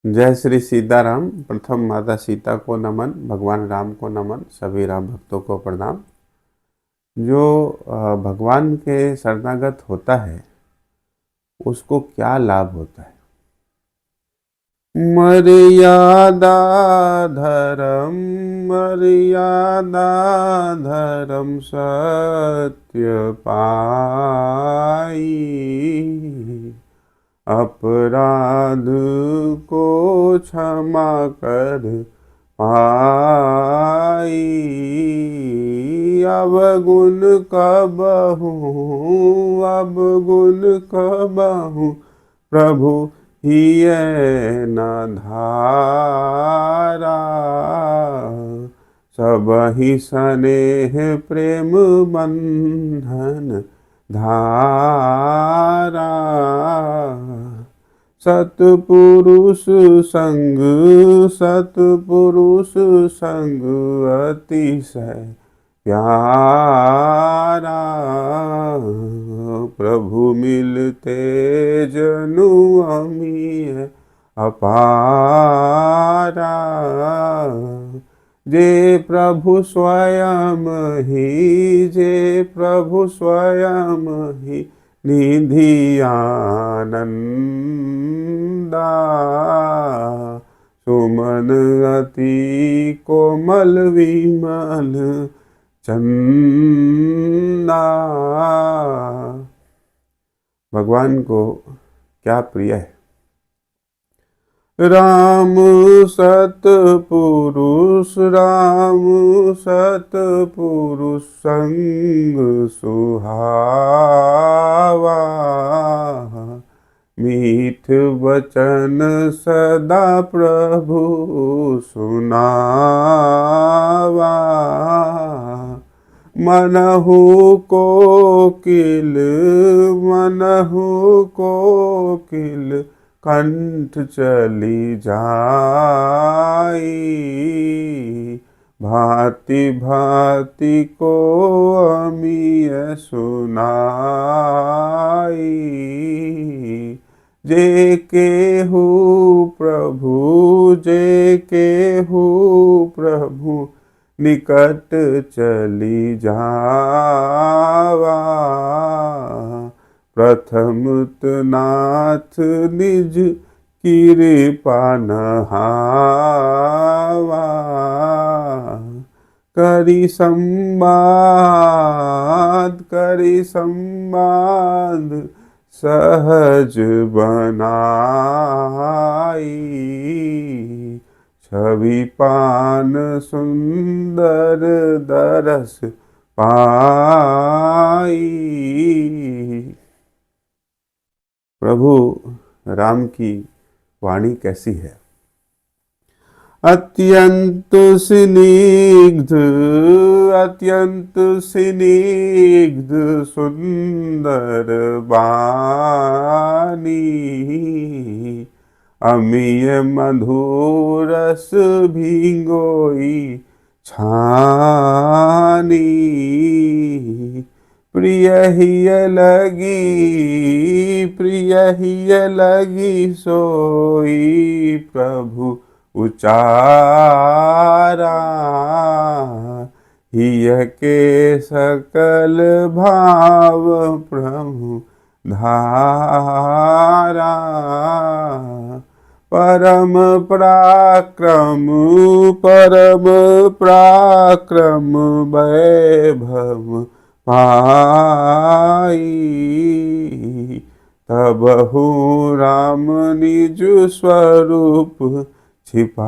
जय श्री सीताराम। प्रथम माता सीता को नमन, भगवान राम को नमन, सभी राम भक्तों को प्रणाम। जो भगवान के शरणागत होता है उसको क्या लाभ होता है? मर्यादा धर्म, मर्यादा धर्म सत्य पाई, अपराध को क्षमा कर पाई, अवगुण कबहू, अवगुण कबहू प्रभु हिय न धारा, सबहि स्नेह प्रेम बंधन धारा, सतपुरुष संग, सतपुरुष संग अतिशय प्यारा, प्रभु मिलते जनु अमीय अपारा, जे प्रभु स्वयं ही, जे प्रभु स्वयं ही निधि आनंदा, सुमन अति कोमल विमल चंदा। भगवान को क्या प्रिय है? राम सतपुरुष, राम सतपुरुष संग सुहावा, मीठ वचन सदा प्रभु सुनावा, मनहु कोकिल, मनहु कोकिल कंठ चली जाई, भांति भांति को अमीय सुनाई, जे केहू प्रभु, जे केहू प्रभु निकट चली जावा, प्रथम नाथ निज कृपा नहावा, करि संवाद, करि संवाद सहज बनाई, छवि पान सुंदर दरस पाई। प्रभु राम की वाणी कैसी है? अत्यंत स्निग्ध, अत्यंत स्निग्ध सुंदर वाणी, अमीय मधुरस भिंगोई छानी, प्रिय हिय लगी, प्रिय हिय लगी सोई प्रभु उचारा, हिय के सकल भाव प्रभु धारा, परम पराक्रम, परम पराक्रम वैभव पाई, तबहु राम निज स्वरूप छिपाई,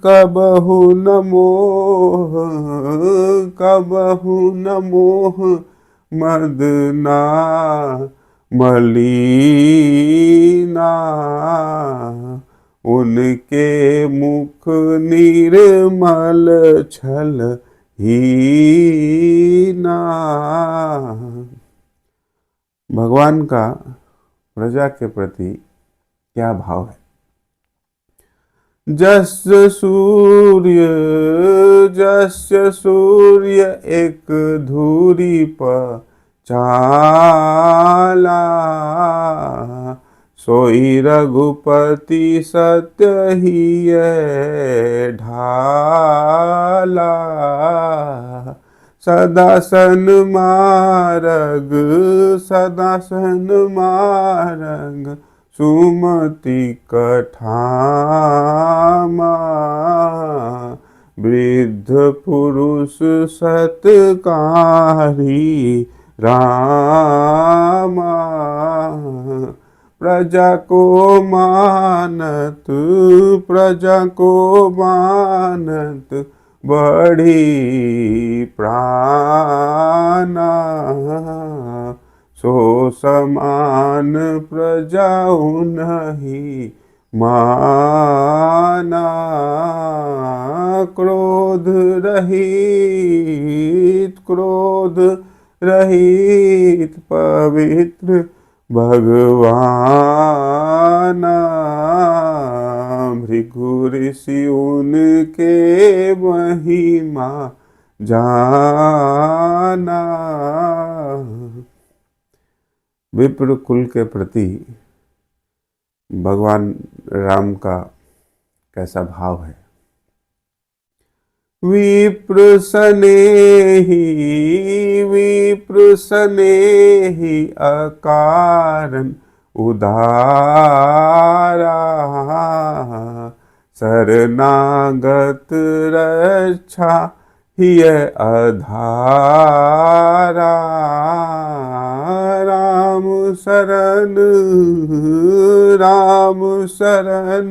कबहु न मोह, कबहु न मोह मदना मलीना, उनके मुख निर्मल छल हीना। भगवान का प्रजा के प्रति क्या भाव है? जस्य सूर्य, जस्य सूर्य एक धूरी पर चाला, सोई रघुपति सत्य ही ढाला। सदा सन्मार्ग सदा सन्मार्ग सुमति कठामा। वृद्ध पुरुष सत्कारी रामा। प्रजा को मानत प्रजा को मानत बड़ी प्राणा। सो समान प्रजाऊ नहीं माना। क्रोध रहित पवित्र भगवाना। भृगु ऋषि उनके महिमा जाना। विप्र कुल के प्रति भगवान राम का कैसा भाव है। विप्र स्नेही अकारण उदारा। शरणागत रक्षा हिय अधारा। राम शरण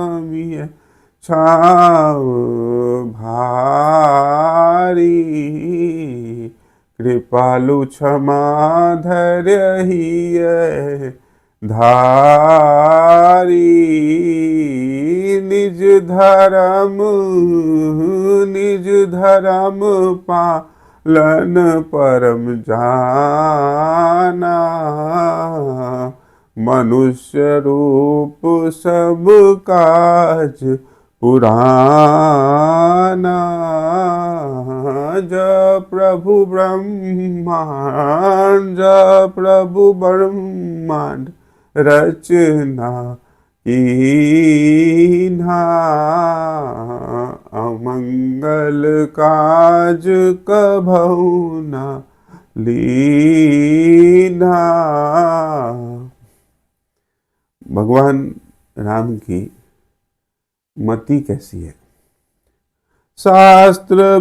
अमिय छाव भारी। कृपालु क्षमा धैर्य हिय धारी। निज धर्म पालन परम जाना। मनुष्य रूप सब काज पुराना। जब प्रभु ब्रह्मांड रचना कीन्हा। अमंगल काज कभऊ न लीन्हा। भगवान राम की मति कैसी है। शास्त्र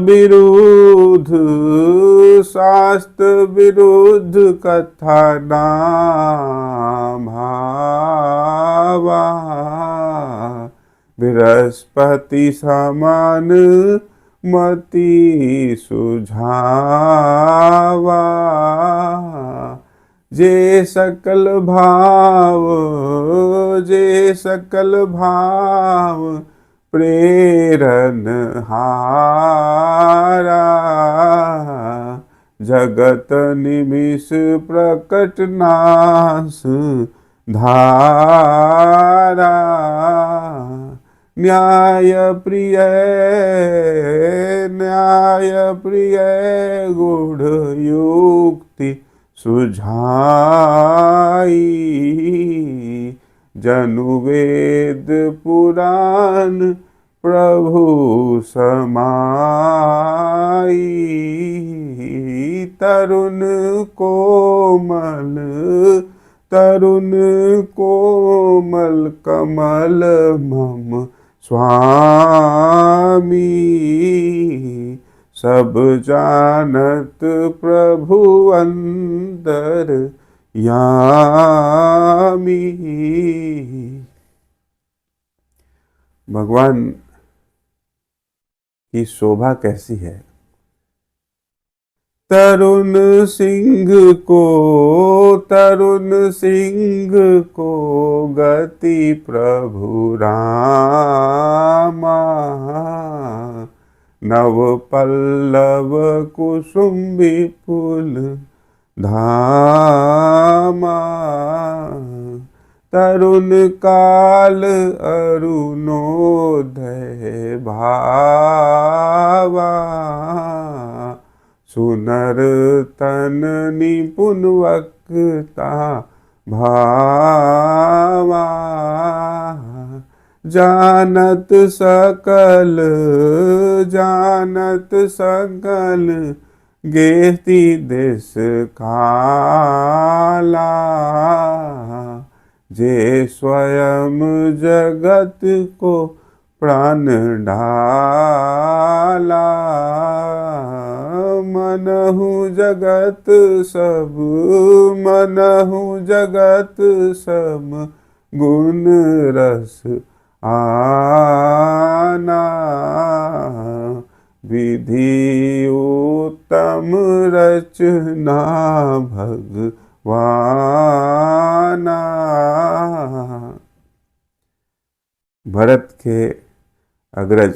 विरुद्ध कथा ना भावा। बृहस्पति समान मति सुझावा। जे सकल भाव प्रेरण हारा। जगत निमिष प्रकट नाश धारा। न्याय प्रिय गूढ़ युक्ति सुझाई। जनु वेद पुराण प्रभु समाई। तरुण कोमल कमल मम स्वामी। सब जानत प्रभु अंतर यामी। भगवान की शोभा कैसी है। तरुण सिंह को गति प्रभु रामा। नव पल्लव कुसुम विपुल धामा। तरुण काल अरुणोदय भावा। सुनर तन निपुण वक्ता भावा। जानत सकल जानत सकल गेती देश काला, जे स्वयं जगत को प्राण डाला। मनहु जगत सब मनहु जगत सब गुण रस आना, विधि उत्तम रचना भगवाना। भरत के अग्रज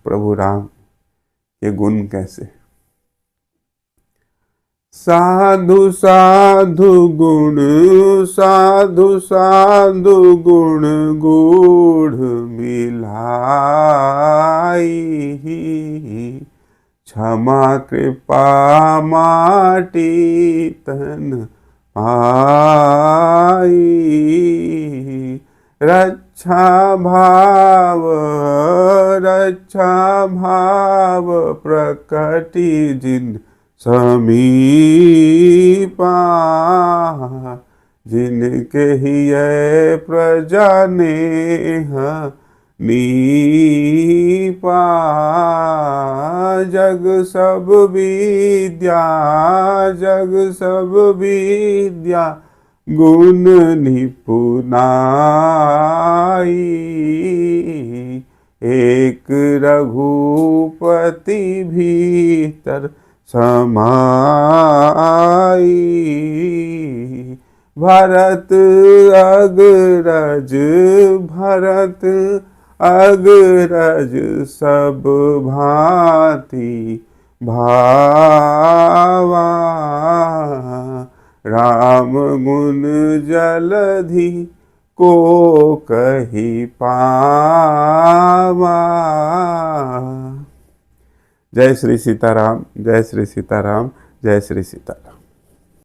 प्रभु राम के गुण कैसे? साधु साधु गुण साधु साधु गुण गूढ़ मिलाई, क्षमा कृपा माटी तन पाई। रक्षा भाव प्रकटि जिन समीपा, जिनके हिय प्रजा नेह नीपा। जग सब विद्या गुण निपुनाई, एक रघुपति भीतर समाई। भरत अग्रज सब भांति भावा, राम गुण जलधि को कही पावा। जय श्री सीताराम, जय श्री सीताराम, जय श्री सीताराम।